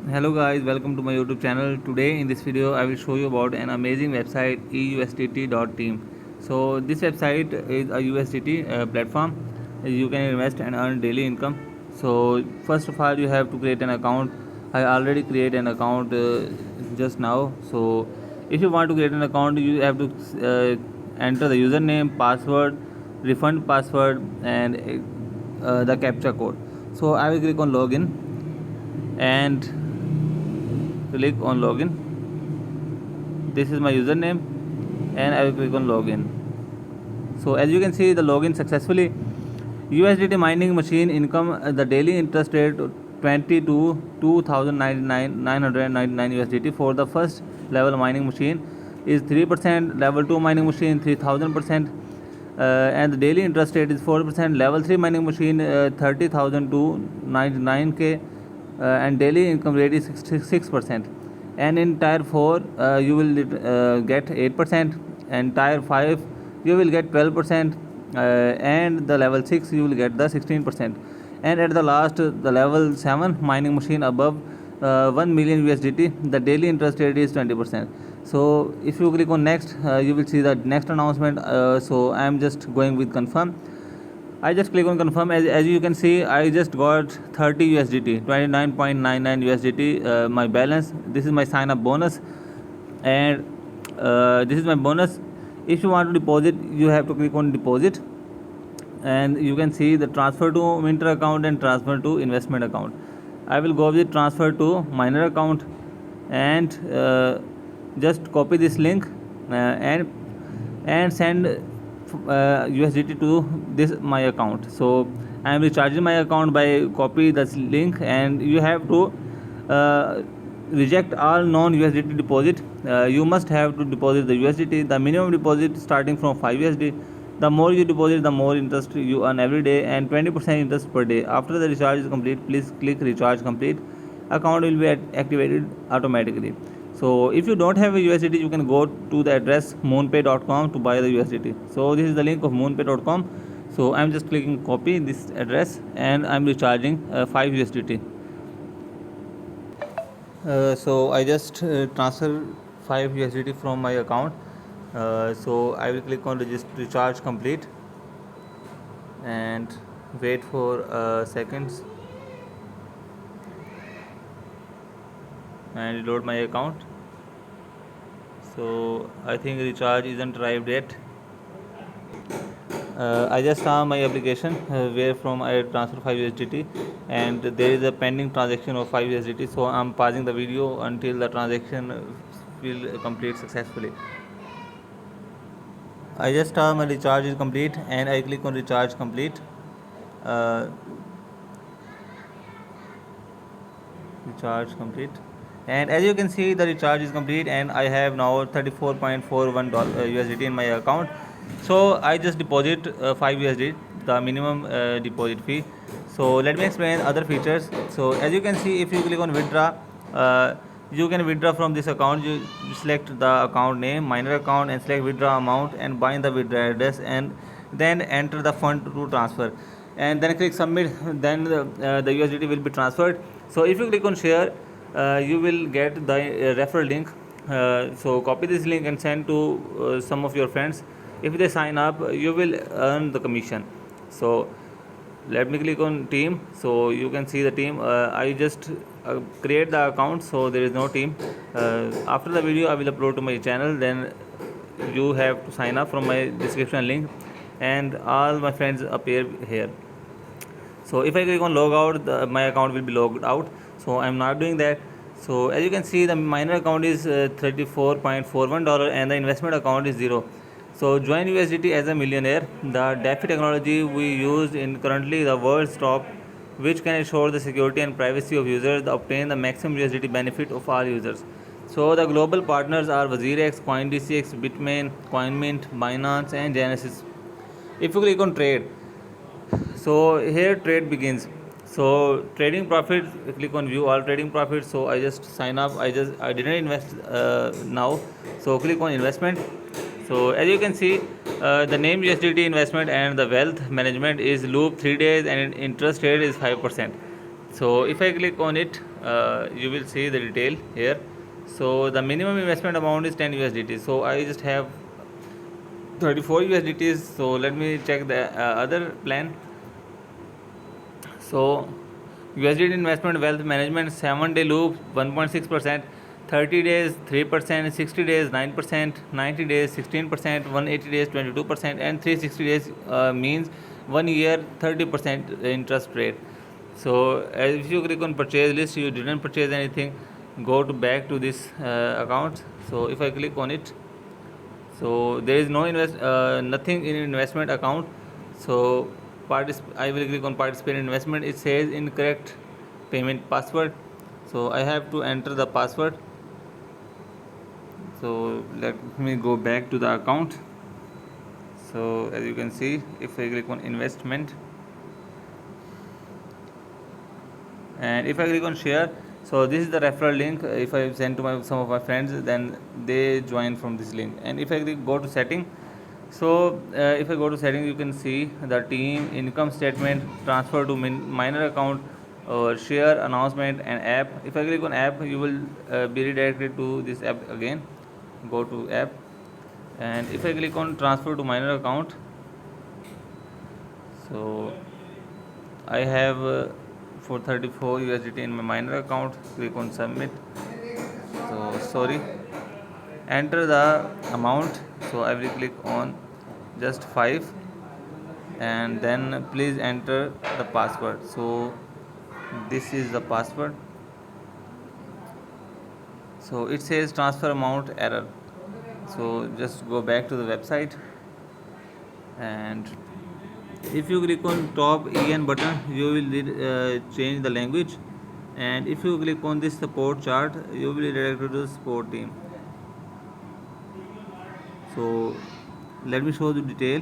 Hello guys, welcome to my YouTube channel. Today in this video I will show you about an amazing website Eusdt.team. So this website is a USDT platform. You can invest and earn daily income. So first of all you have to create an account. I already create an account just now. So if you want to create an account you have to enter the username, password, refund password and the captcha code. So I will click on login and click on login. This is my username and I will click on login. So as you can see the login successfully. USDT mining machine income, the daily interest rate 20 to 2,999 USDT for the first level mining machine is 3%, level 2 mining machine 3000%, and the daily interest rate is 4%, level 3 mining machine 30,000 to 99k, and daily income rate is 66%, and in tier 4 you will get 8%, and tier 5 you will get 12%, and the level 6 you will get the 16%, and at the last the level 7 mining machine above 1 million USDT the daily interest rate is 20%. So if you click on next you will see the next announcement. So I am just going with confirm. I just click on confirm. As you can see I just got 30 USDT, 29.99 USDT my balance. This is my sign up bonus, and this is my bonus. If you want to deposit you have to click on deposit, and you can see the transfer to minter account and transfer to investment account. I will go with transfer to miner account, and just copy this link and send USDT to this my account. So I am recharging my account by copy this link, and you have to uh, reject all non USDT deposit. You must have to deposit the USDT. The minimum deposit starting from 5 USD. The more you deposit the more interest you earn every day, and 20% interest per day. After the recharge is complete please click recharge complete. Account will be activated automatically. So if you don't have a USDT you can go to the address moonpay.com to buy the USDT. So this is the link of moonpay.com. So I'm just clicking copy this address and I'm recharging 5 USDT. So I just transfer 5 USDT from my account. So I will click on recharge complete and wait for seconds and reload my account. So I think recharge isn't arrived yet. I just saw my application where from I transfer 5 USDT, and there is a pending transaction of 5 USDT. So I'm pausing the video until the transaction will complete successfully. I just saw my recharge is complete and I click on recharge complete. Recharge complete, and as you can see the recharge is complete and I have now 34.41 USDT in my account. So I just deposit 5 USD, the minimum deposit fee. So let me explain other features. So as you can see if you click on withdraw, you can withdraw from this account. You select the account name miner account and select withdraw amount and bind the withdraw address, and then enter the fund to transfer, and then click submit. Then the USDT will be transferred. So if you click on share you will get the referral link. So copy this link and send to some of your friends. If they sign up you will earn the commission. So let me click on team. So you can see the team. I just create the account, so there is no team. After the video I will upload to my channel, then you have to sign up from my description link and all my friends appear here. So if I click on log out my account will be logged out, so I'm not doing that. So as you can see the miner account is $34.41 and the investment account is 0. So join USDT as a millionaire. The DeFi technology we use in currently the world's top, which can ensure the security and privacy of users, obtain the maximum USDT benefit of all users. So the global partners are WazirX, CoinDCX, Bitmain, CoinMint, Binance and Genesis. If you click on trade, so here trade begins. So trading profit, click on view all trading profits. So I just sign up. I didn't invest now. So click on investment. So as you can see the name USDT investment and the wealth management is loop 3 days and interest rate is 5%. So if I click on it, you will see the detail here. So the minimum investment amount is 10 USDT. So I just have 34 USDTs. So let me check the other plan. So USDT investment wealth management 7-day loop 1.6%, 30 days 3%, 60 days 9%, 90 days 16%, 180 days 22%, and 360 days means 1 year 30% interest rate. So if you click on purchase list, you didn't purchase anything, go to back to this account. So if I click on it, so there is no nothing in investment account. So I will click on participate in investment. It says incorrect payment password, so I have to enter the password. So let me go back to the account. So as you can see, if I click on investment and if I click on share, so this is the referral link. If I send to some of my friends, then they join from this link. And if I go to setting, so if I go to setting, you can see the team, income statement, transfer to minor account, or share, announcement, and app. If I click on app, you will be redirected to this app again. Go to app, and if I click on transfer to minor account, so I have for 34 USDT in my minor account. Click on submit. So sorry, enter the amount. So I will click on just 5, and then please enter the password. So this is the password. So it says transfer amount error. So just go back to the website, and if you click on top en button, you will change the language. And if you click on this support chart, you will be redirected to the support team. So let me show the detail.